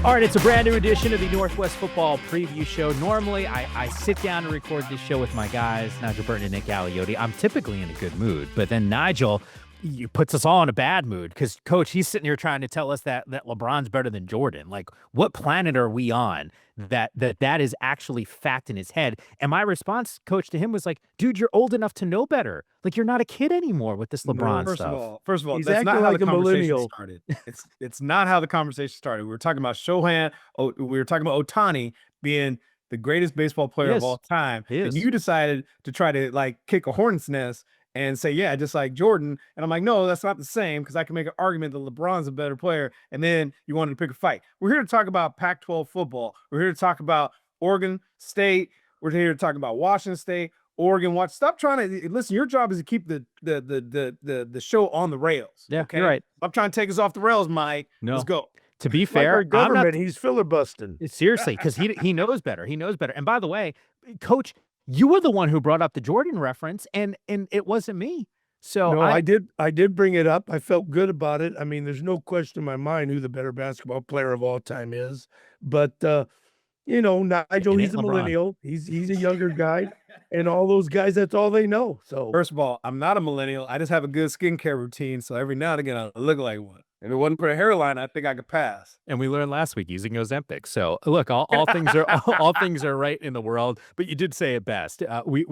All right, it's a brand new edition of the Northwest Football Preview Show. Normally, I sit down to record this show with my guys, Nigel Burton and Nick Aliotti. I'm typically in a good mood, but then Nigel puts us all in a bad mood because, Coach, he's sitting here trying to tell us that LeBron's better than Jordan. Like, what planet are we on that is actually fact in his head? And my response, Coach, to him was like, dude, you're old enough to know better. Like, you're not a kid anymore with this LeBron stuff. First of all, He's that's acting not how like the a conversation millennial. started. It's not how the conversation started. We were talking about Shohan. We were talking about Ohtani being the greatest baseball player of all time. And you decided to try to like kick a hornet's nest and say, yeah, just like Jordan. And I'm like, no, that's not the same, because I can make an argument that LeBron's a better player. And then you wanted to pick a fight. We're here to talk about Pac-12 football. We're here to talk about Oregon State. We're here to talk about Washington State, Oregon. Stop trying to listen. Your job is to keep the show on the rails. Yeah, okay? you're right. I'm trying to take us off the rails, Mike. No. Let's go. To be fair, like our government, he's filibustering. Seriously, because he knows better. He knows better. And by the way, Coach, you were the one who brought up the Jordan reference, and it wasn't me. So no, I did bring it up. I felt good about it. I mean, there's no question in my mind who the better basketball player of all time is. But you know, Nigel, he's a millennial. He's a younger guy, and all those guys, that's all they know. So first of all, I'm not a millennial. I just have a good skincare routine. So every now and again, I look like one. If it wasn't for a hairline, I think I could pass. And we learned last week using Ozempic. So look, all things are right in the world. But you did say it best. We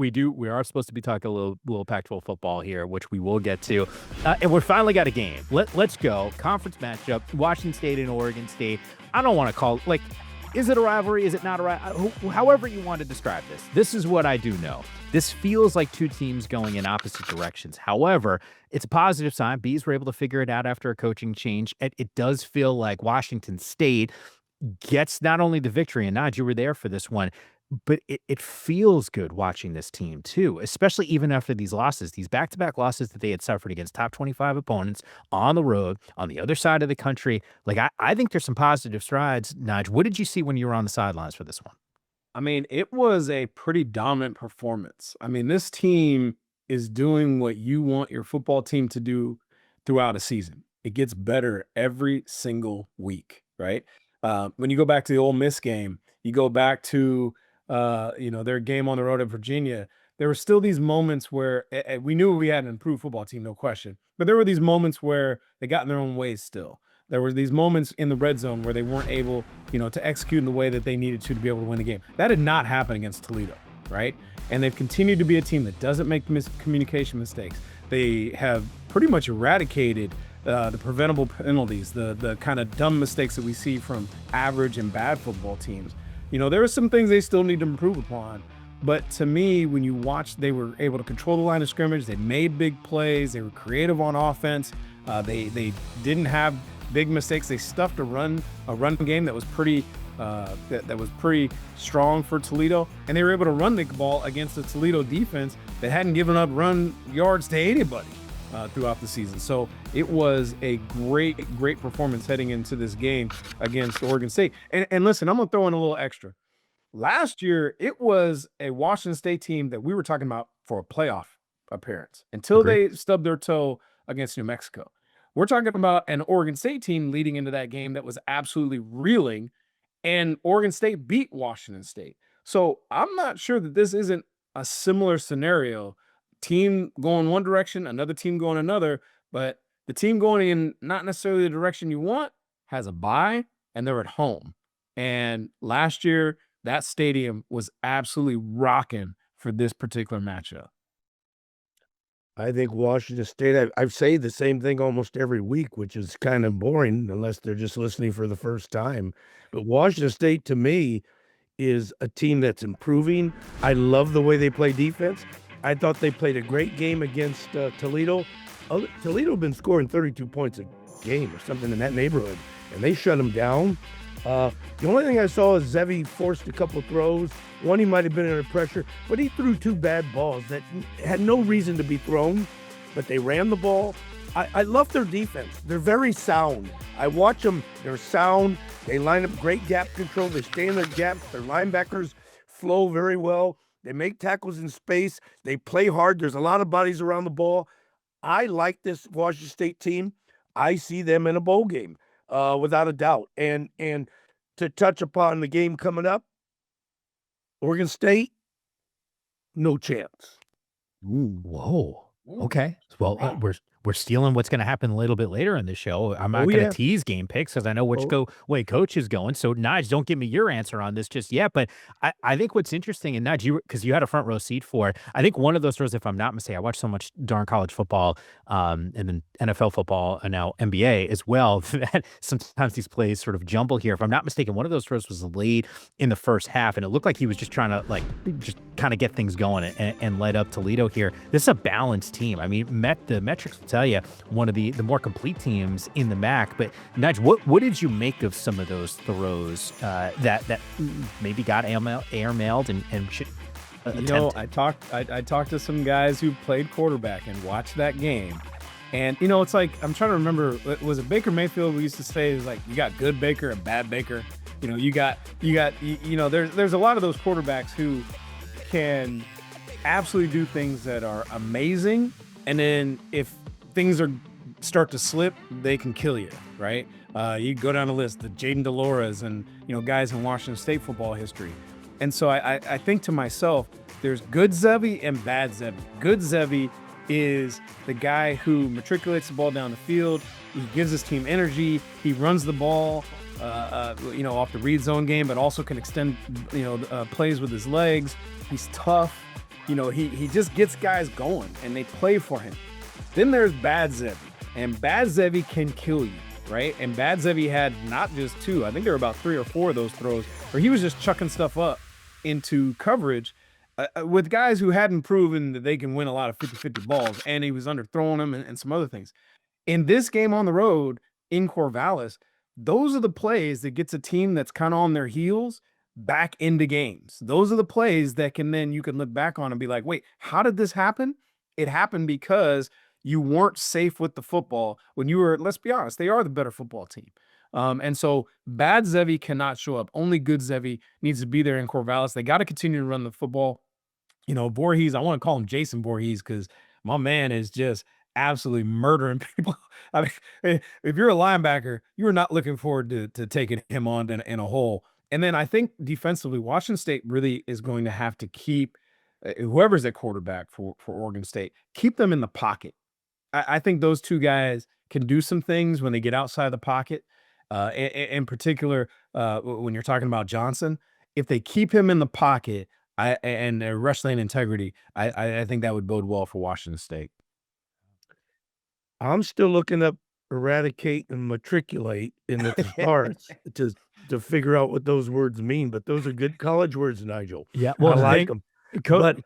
are supposed to be talking a little Pac-12 football here, which we will get to. And we finally got a game. Let's go. Conference matchup: Washington State and Oregon State. I don't want to call like. Is it a rivalry? Is it not a rivalry? However you want to describe this. This is what I do know. This feels like two teams going in opposite directions. However, it's a positive sign. Bees were able to figure it out after a coaching change. It does feel like Washington State gets not only the victory, and Naj, you were there for this one, but it feels good watching this team too, especially even after these losses, these back-to-back losses that they had suffered against top 25 opponents on the road, on the other side of the country. Like, I think there's some positive strides. Naj, what did you see when you were on the sidelines for this one? I mean, it was a pretty dominant performance. I mean, this team is doing what you want your football team to do throughout a season. It gets better every single week, right? When you go back to the Ole Miss game, you go back to their game on the road at Virginia, there were still these moments where we knew we had an improved football team, no question. But there were these moments where they got in their own ways still. There were these moments in the red zone where they weren't able, to execute in the way that they needed to be able to win the game. That did not happen against Toledo, right? And they've continued to be a team that doesn't make communication mistakes. They have pretty much eradicated the preventable penalties, the kind of dumb mistakes that we see from average and bad football teams. There are some things they still need to improve upon. But to me, when you watch, they were able to control the line of scrimmage. They made big plays. They were creative on offense. They didn't have big mistakes. They stuffed a run game that was pretty strong for Toledo, and they were able to run the ball against the Toledo defense that hadn't given up run yards to anybody throughout the season. So it was a great performance heading into this game against Oregon State. And listen, I'm gonna throw in a little extra. Last year, it was a Washington State team that we were talking about for a playoff appearance until they stubbed their toe against New Mexico. We're talking about an Oregon State team leading into that game that was absolutely reeling, and Oregon State beat Washington State. So I'm not sure that this isn't a similar scenario. Team going one direction, another team going another, but the team going in not necessarily the direction you want has a bye, and they're at home. And last year, that stadium was absolutely rocking for this particular matchup. I think Washington State, I say the same thing almost every week, which is kind of boring unless they're just listening for the first time. But Washington State, to me, is a team that's improving. I love the way they play defense. I thought they played a great game against Toledo. Toledo had been scoring 32 points a game or something in that neighborhood, and they shut them down. The only thing I saw is Zevi forced a couple of throws. One, he might have been under pressure, but he threw two bad balls that had no reason to be thrown, but they ran the ball. I love their defense. They're very sound. I watch them. They're sound. They line up great gap control. They stay in their gaps. Their linebackers flow very well. They make tackles in space. They play hard. There's a lot of bodies around the ball. I like this Washington State team. I see them in a bowl game, without a doubt. And to touch upon the game coming up, Oregon State, no chance. Ooh, whoa. Okay. Well, Wow. we're stealing what's going to happen a little bit later in the show. I'm not Oh, going to yeah. tease game picks because I know which Oh. way coach is going. So, Nige, don't give me your answer on this just yet. But I think what's interesting, and Nige, because you had a front row seat for it, I think one of those throws, if I'm not mistaken, I watch so much darn college football and then NFL football and now NBA as well, that sometimes these plays sort of jumble here. If I'm not mistaken, one of those throws was late in the first half, and it looked like he was just trying to just kind of get things going and light up Toledo here. This is a balanced team. I mean, the metrics will tell you one of the more complete teams in the MAC. But Nige, what did you make of some of those throws that maybe got airmailed and should attempt? I talked to some guys who played quarterback and watched that game. And, it's like, I'm trying to remember, was it Baker Mayfield? We used to say, it was like, you got good Baker and bad Baker. There's a lot of those quarterbacks who can absolutely do things that are amazing. And then if things start to slip, they can kill you, right? You go down the list, the Jaden Delores and, guys in Washington State football history. And so I think to myself, there's good Zevi and bad Zevi. Good Zevi is the guy who matriculates the ball down the field. He gives his team energy. He runs the ball, off the read zone game, but also can extend, plays with his legs. He's tough. He just gets guys going and they play for him. Then there's bad Zevi, and bad Zevi can kill you, right? And bad Zevi had not just two, I think there were about 3 or 4 of those throws where he was just chucking stuff up into coverage with guys who hadn't proven that they can win a lot of 50-50 balls, and he was underthrowing them and some other things. In this game on the road in Corvallis, those are the plays that gets a team that's kind of on their heels back into games. Those are the plays that you can look back on and be like, wait, how did this happen? It happened because you weren't safe with the football when you were, let's be honest, they are the better football team. And so bad Zevi cannot show up. Only good Zevi needs to be there in Corvallis. They got to continue to run the football. Voorhees, I want to call him Jason Voorhees because my man is just absolutely murdering people. I mean, if you're a linebacker, you're not looking forward to taking him on in a hole. And then I think defensively, Washington State really is going to have to keep whoever's at quarterback for Oregon State, keep them in the pocket. I think those two guys can do some things when they get outside the pocket. In particular, when you're talking about Johnson, if they keep him in the pocket and their rush lane integrity, I think that would bode well for Washington State. I'm still looking up eradicate and matriculate in the thesaurus to figure out what those words mean, but those are good college words, Nigel. Yeah, well, I like them. But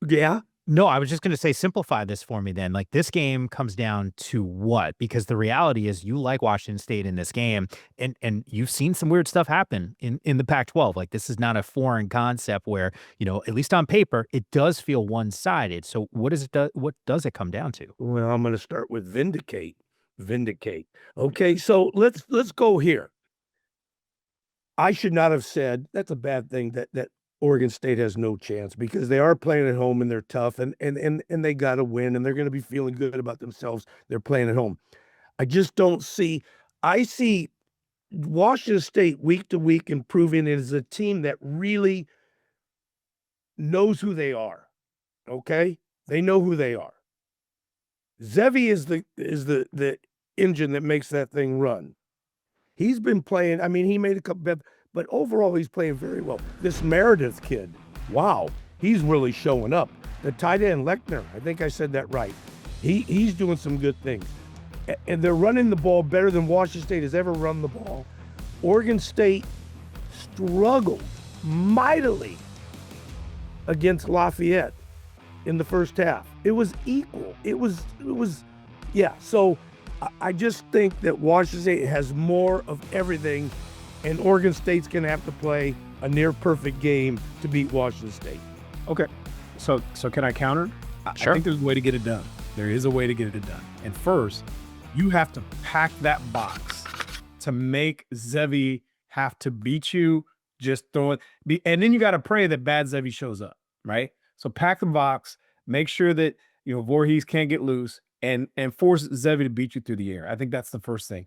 yeah. No, I was just going to say, simplify this for me then. Like, this game comes down to what? Because the reality is you like Washington State in this game, and you've seen some weird stuff happen in the Pac-12. Like, this is not a foreign concept where, at least on paper, it does feel one-sided. So what does it come down to? Well, I'm going to start with vindicate. Vindicate. Okay, so let's go here. I should not have said that's a bad thing that Oregon State has no chance because they are playing at home and they're tough and they got to win and they're going to be feeling good about themselves. They're playing at home. I just don't see. I see Washington State week to week improving as a team that really knows who they are. Okay, they know who they are. Zevi is the engine that makes that thing run. He's been playing. I mean, he made a couple of. But overall, he's playing very well. This Meredith kid, wow, he's really showing up. The tight end, Lechner, I think I said that right. He's doing some good things. And they're running the ball better than Washington State has ever run the ball. Oregon State struggled mightily against Lafayette in the first half. It was equal. It was, yeah. So I just think that Washington State has more of everything. And Oregon State's going to have to play a near-perfect game to beat Washington State. Okay, so can I counter? Sure. I think there's a way to get it done. There is a way to get it done. And first, you have to pack that box to make Zevi have to beat you. Just throw it. And then you got to pray that bad Zevi shows up, right? So pack the box. Make sure that Voorhees can't get loose and force Zevi to beat you through the air. I think that's the first thing.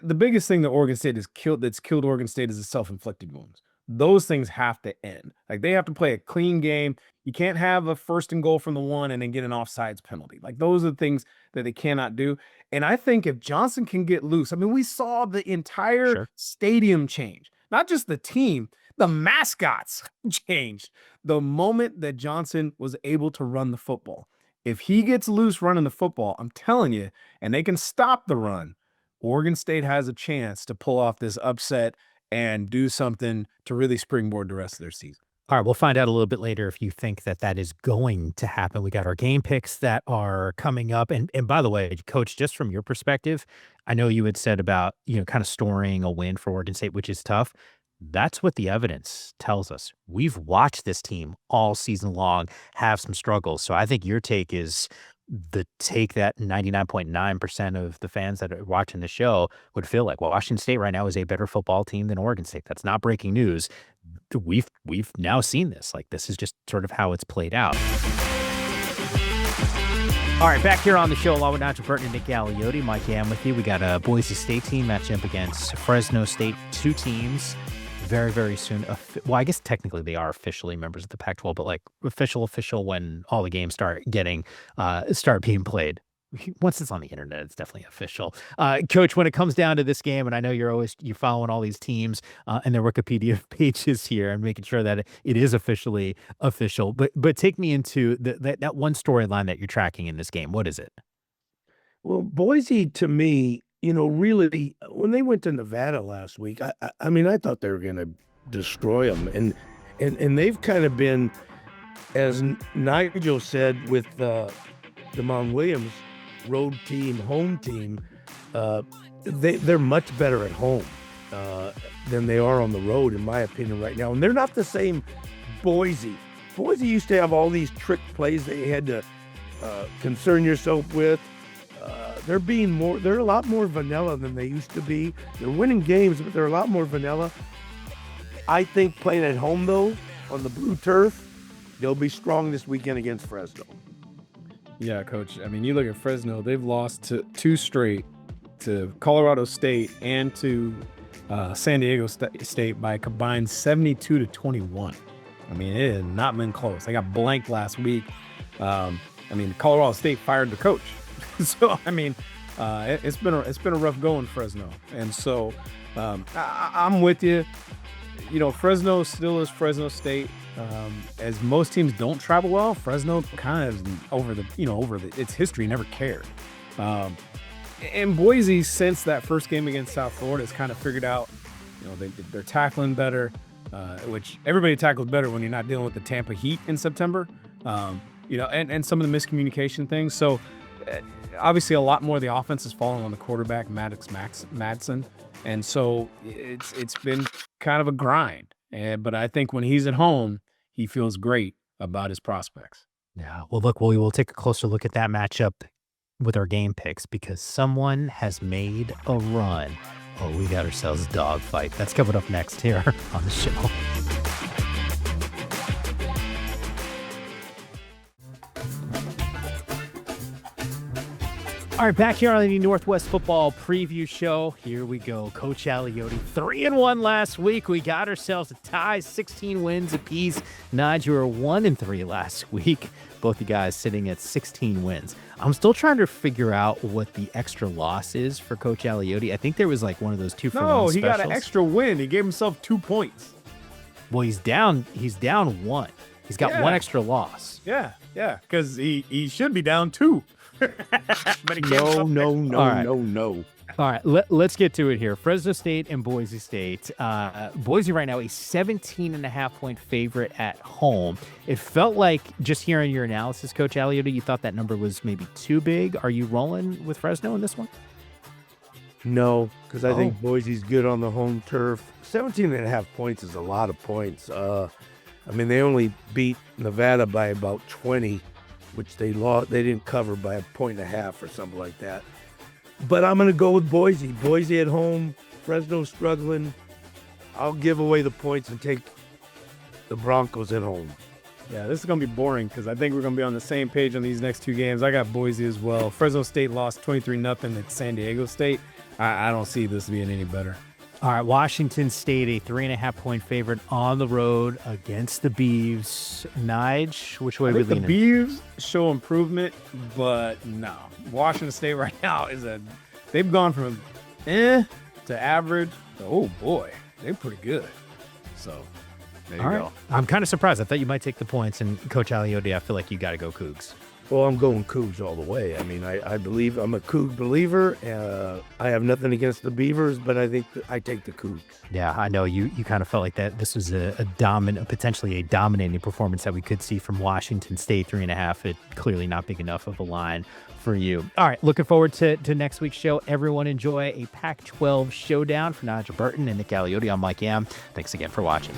the biggest thing that Oregon State that's killed Oregon State is the self-inflicted wounds. Those things have to end. Like, they have to play a clean game. You can't have a 1st and goal from the 1 and then get an offsides penalty. Like, those are the things that they cannot do. And I think if Johnson can get loose, I mean, we saw the entire stadium change, not just the team, the mascots changed the moment that Johnson was able to run the football. If he gets loose running the football, I'm telling you, and they can stop the run, Oregon State has a chance to pull off this upset and do something to really springboard the rest of their season. All right, we'll find out a little bit later if you think that that is going to happen. We got our game picks that are coming up. And by the way, Coach, just from your perspective, I know you had said about, kind of storing a win for Oregon State, which is tough. That's what the evidence tells us. We've watched this team all season long have some struggles. So I think your take is the take that 99.9% of the fans that are watching the show would feel like, well, Washington State right now is a better football team than Oregon State. That's not breaking news. We've now seen this. Like, this is just sort of how it's played out. All right, back here on the show, along with Nigel Burton and Nick Aliotti, Mike Yam with you. We got a Boise State team matching up against Fresno State, 2 teams very, very soon. Well, I guess technically they are officially members of the Pac-12, but like official when all the games start being played. Once it's on the internet, it's definitely official. Coach, when it comes down to this game, and I know you're following all these teams and their Wikipedia pages here and making sure that it is officially official, but take me into that one storyline that you're tracking in this game. What is it? Well, Boise, to me, really, when they went to Nevada last week, I mean, I thought they were going to destroy them. And they've kind of been, as Nigel said, with DeMond Williams, road team, home team, they're much better at home than they are on the road, in my opinion, right now. And they're not the same Boise. Boise used to have all these trick plays that you had to concern yourself with. They're a lot more vanilla than they used to be. They're winning games, but they're a lot more vanilla. I think playing at home, though, on the blue turf, they'll be strong this weekend against Fresno. Yeah, Coach. I mean, you look at Fresno, they've lost to 2 straight, to Colorado State and to San Diego State by a combined 72-21. I mean, it has not been close. They got blanked last week. Colorado State fired the coach. So, I mean, it's been a rough go in Fresno. And so I'm with you. Fresno still is Fresno State. As most teams don't travel well, Fresno kind of its history never cared. And Boise, since that first game against South Florida, has kind of figured out, they're tackling better, which everybody tackles better when you're not dealing with the Tampa Heat in September, and some of the miscommunication things. So obviously a lot more of the offense is falling on the quarterback, Maddox Madsen. And so it's been kind of a grind. But I think when he's at home, he feels great about his prospects. Yeah. Well, look, we will take a closer look at that matchup with our game picks because someone has made a run. Oh, we got ourselves a dogfight. That's coming up next here on the show. All right, back here on the Northwest Football Preview Show. Here we go. Coach Aliotti, 3-1 last week. We got ourselves a tie, 16 wins apiece. Nigel, you were 1-3 last week. Both you guys sitting at 16 wins. I'm still trying to figure out what the extra loss is for Coach Aliotti. I think there was like one of those 2-for-1 specials. No, he got an extra win. He gave himself 2 points. Well, he's down 1. He's got 1 extra loss. Yeah, because he should be down 2. But he No. All right, let's get to it here. Fresno State and Boise State. Boise right now a 17.5-point favorite at home. It felt like, just hearing your analysis, Coach Aliotti, you thought that number was maybe too big. Are you rolling with Fresno in this one? No, because I think Boise's good on the home turf. 17.5 points is a lot of points. They only beat Nevada by about 20, which they didn't cover by 1.5 points or something like that. But I'm going to go with Boise. Boise at home, Fresno struggling. I'll give away the points and take the Broncos at home. Yeah, this is going to be boring because I think we're going to be on the same page on these next two games. I got Boise as well. Fresno State lost 23-0 at San Diego State. I don't see this being any better. All right, Washington State, a 3.5-point favorite on the road against the Beavs. Nige, which way are we leaning? The Beavs show improvement, but no. Washington State right now they've gone from to average to, oh boy, they're pretty good. So there you go. I'm kind of surprised. I thought you might take the points, and Coach Aliotti, I feel like you got to go Cougs. Well, I'm going Cougs all the way. I mean, I believe I'm a Coug believer. I have nothing against the Beavers, but I think I take the Cougs. Yeah, I know you kind of felt like that. This was potentially a dominating performance that we could see from Washington State. 3.5. It clearly not big enough of a line for you. All right, looking forward to next week's show. Everyone enjoy a Pac-12 showdown. For Nigel Burton and Nick Aliotti, I'm Mike Yam. Thanks again for watching.